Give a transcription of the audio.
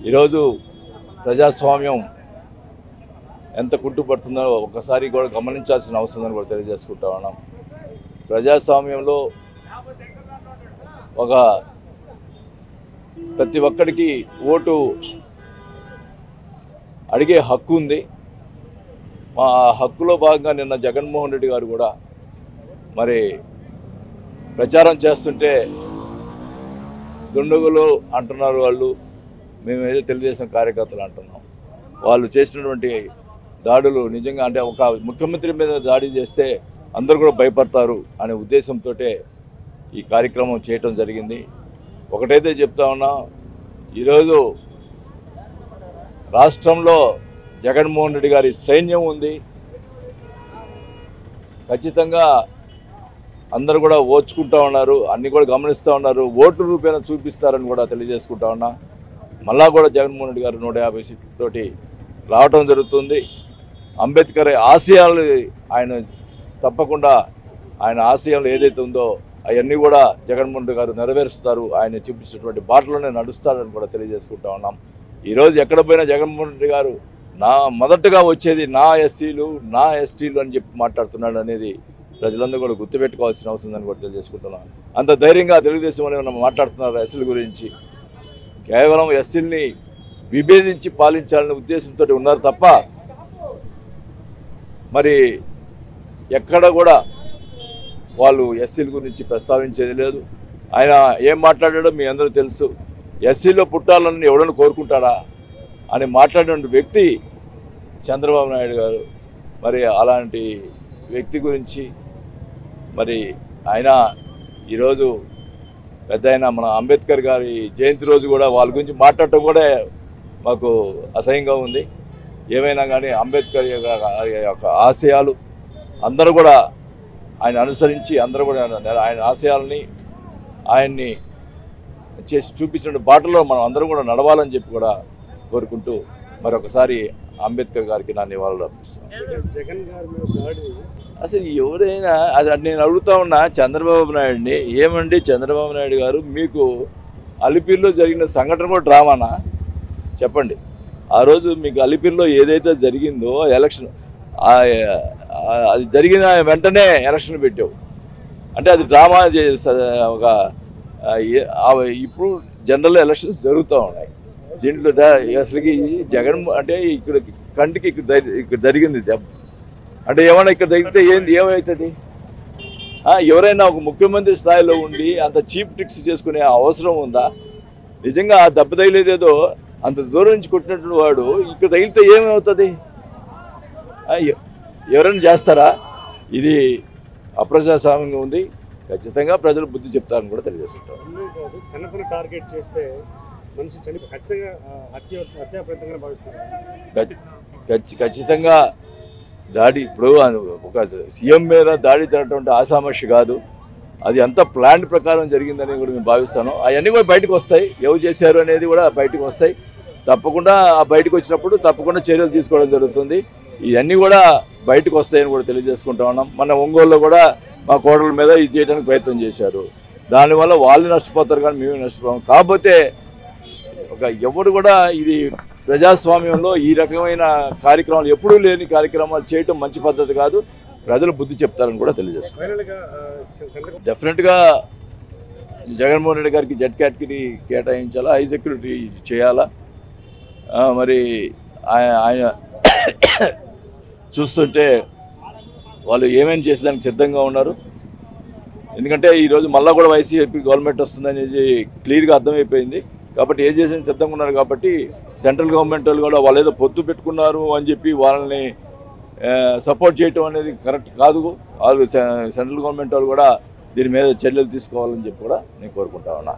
ఈరోజు ప్రజాస్వామ్యం ఎంత కుంటుపడుతుందో ఒకసారి కూడా గమనించాల్సిన అవసరం ఉందని కూడా తెలియజేసుకుంటా ఉన్నాం. ప్రజాస్వామ్యంలో ఒక ప్రతి ఒక్కడికి ఓటు అడిగే హక్కు ఉంది. మా హక్కులో భాగంగా నిన్న జగన్మోహన్ రెడ్డి గారు కూడా మరి ప్రచారం చేస్తుంటే దుండగులు అంటున్నారు వాళ్ళు, మేము ఏదో తెలుగుదేశం కార్యకర్తలు అంటున్నాం. వాళ్ళు చేసినటువంటి దాడులు నిజంగా అంటే ఒక ముఖ్యమంత్రి మీద దాడి చేస్తే అందరూ కూడా భయపడతారు అనే ఉద్దేశంతో ఈ కార్యక్రమం చేయటం జరిగింది. ఒకటైతే చెప్తా ఉన్నా, ఈరోజు రాష్ట్రంలో జగన్మోహన్ రెడ్డి గారి సైన్యం ఉంది. ఖచ్చితంగా అందరూ కూడా ఓర్చుకుంటూ ఉన్నారు, అన్నీ కూడా గమనిస్తూ ఉన్నారు. ఓట్ల రూపేణా చూపిస్తారని కూడా తెలియజేసుకుంటా ఉన్నా. మళ్ళా కూడా జగన్మోహన్ రెడ్డి గారు 150 సీట్లతోటి రావటం జరుగుతుంది. అంబేద్కర్ ఆశయాలు ఆయన తప్పకుండా ఆయన ఆశయాలు ఏదైతే ఉందో అవన్నీ కూడా జగన్మోహన్ రెడ్డి గారు నెరవేరుస్తారు. ఆయన చూపించినటువంటి బాటలోనే నడుస్తారని కూడా తెలియజేసుకుంటా ఉన్నాం. ఈరోజు ఎక్కడ పోయినా జగన్మోహన్ రెడ్డి గారు మొదటగా వచ్చేది నా ఎస్సీలు నా ఎస్టీలు అని చెప్పి మాట్లాడుతున్నాడు అనేది ప్రజలందరూ కూడా గుర్తుపెట్టుకోవాల్సిన అవసరం ఉందని కూడా తెలియజేసుకుంటున్నాను. అంత ధైర్యంగా తెలుగుదేశం అని మాట్లాడుతున్నారు ఎస్సీల గురించి. కేవలం ఎస్సీల్ని విభేదించి పాలించాలనే ఉద్దేశంతో ఉన్నారు తప్ప మరి ఎక్కడ కూడా వాళ్ళు ఎస్సీల గురించి ప్రస్తావించేది లేదు. ఆయన ఏం మాట్లాడాడో మీ అందరూ తెలుసు. ఎస్సీలో పుట్టాలని ఎవడని కోరుకుంటాడా అని మాట్లాడిన వ్యక్తి చంద్రబాబు నాయుడు గారు. మరి అలాంటి వ్యక్తి గురించి మరి ఆయన ఈరోజు పెద్ద మన అంబేద్కర్ గారి జయంతి రోజు కూడా వాళ్ళ గురించి మాట్లాడటం కూడా మాకు అసహ్యంగా ఉంది. ఏమైనా కానీ అంబేద్కర్ యొక్క ఆశయాలు అందరూ కూడా ఆయన అనుసరించి అందరూ కూడా ఆయన ఆశయాలని ఆయన్ని చేసి చూపించిన బాటలో మనం అందరం కూడా నడవాలని చెప్పి కూడా కోరుకుంటూ మరొకసారి అంబేద్కర్ గారికి నా నివాళులు అర్పిస్తున్నాను. అసలు ఎవరైనా అది నేను అడుగుతా ఉన్నా చంద్రబాబు నాయుడిని, ఏమండి చంద్రబాబు నాయుడు గారు మీకు అలిపిరిలో జరిగిన సంఘటన కూడా డ్రామానా చెప్పండి. ఆ రోజు మీకు అలిపిరిలో ఏదైతే జరిగిందో ఎలక్షన్ అది జరిగిన వెంటనే ఎలక్షన్ పెట్టావు అంటే అది డ్రామా ఒక ఇప్పుడు జనరల్ ఎలక్షన్స్ జరుగుతూ ఉన్నాయి. దీంట్లో అసలుకి జగన్ అంటే ఇక్కడ కంటికి ఇక్కడ జరిగింది దెబ్బ అంటే ఏమన్నా ఇక్కడ జరిగితే ఏమవుతుంది? ఎవరైనా ఒక ముఖ్యమంత్రి స్థాయిలో ఉండి అంత చీప్ ట్రిక్స్ చేసుకునే అవసరం ఉందా? నిజంగా ఆ దెబ్బ తగిలేదేదో అంత దూరం నుంచి కొట్టినటువంటి వాడు ఇక్కడ తగిలితే ఏమవుతుంది? ఎవరైనా చేస్తారా? ఇది అప్రజాస్వామ్యంగా ఉంది. ఖచ్చితంగా ప్రజలు బుద్ధి చెప్తారని కూడా తెలియజేస్తుంటారు. ఖచ్చితంగా దాడి ఇప్పుడు ఒక సీఎం మీద దాడి తినటువంటి ఆసామర్షి కాదు. అది అంతా ప్లాన్ ప్రకారం జరిగిందని కూడా మేము భావిస్తాను. అవన్నీ కూడా బయటకు వస్తాయి, ఎవరు చేశారు అనేది కూడా బయటకు వస్తాయి. తప్పకుండా ఆ బయటకు వచ్చినప్పుడు తప్పకుండా చర్యలు తీసుకోవడం జరుగుతుంది. ఇవన్నీ కూడా బయటకు వస్తాయని కూడా తెలియజేసుకుంటా ఉన్నాం. మన ఒంగోలులో కూడా మా కోడల మీద ఇది చేయడానికి ప్రయత్నం చేశారు. దానివల్ల వాళ్ళు నష్టపోతారు కానీ మేము నష్టపోతాం. కాకపోతే ఎవరు కూడా ఇది ప్రజాస్వామ్యంలో ఈ రకమైన కార్యక్రమాలు ఎప్పుడూ లేని కార్యక్రమాలు చేయటం మంచి పద్ధతి కాదు. ప్రజలు బుద్ధి చెప్తారని కూడా తెలియజేసుకుంటారు. డెఫినెట్గా జగన్మోహన్ రెడ్డి గారికి జెడ్ కేటగిరీ కేటాయించాలా, హై సెక్యూరిటీ చేయాలా. మరి ఆయన చూస్తుంటే వాళ్ళు ఏమేమి చేసేదానికి సిద్ధంగా ఉన్నారు. ఎందుకంటే ఈరోజు మళ్ళీ కూడా వైసీపీ గవర్నమెంట్ వస్తుందనేది క్లియర్గా అర్థమైపోయింది. కాబట్టి ఏం చేసిన సిద్ధంగా ఉన్నారు. కాబట్టి సెంట్రల్ గవర్నమెంట్ వాళ్ళు కూడా వాళ్ళు ఏదో పొత్తు పెట్టుకున్నారు అని చెప్పి వాళ్ళని సపోర్ట్ చేయటం అనేది కరెక్ట్ కాదు. వాళ్ళు సెంట్రల్ గవర్నమెంట్ వాళ్ళు కూడా దీని మీద చర్యలు తీసుకోవాలని చెప్పి కూడా నేను కోరుకుంటా ఉన్నా.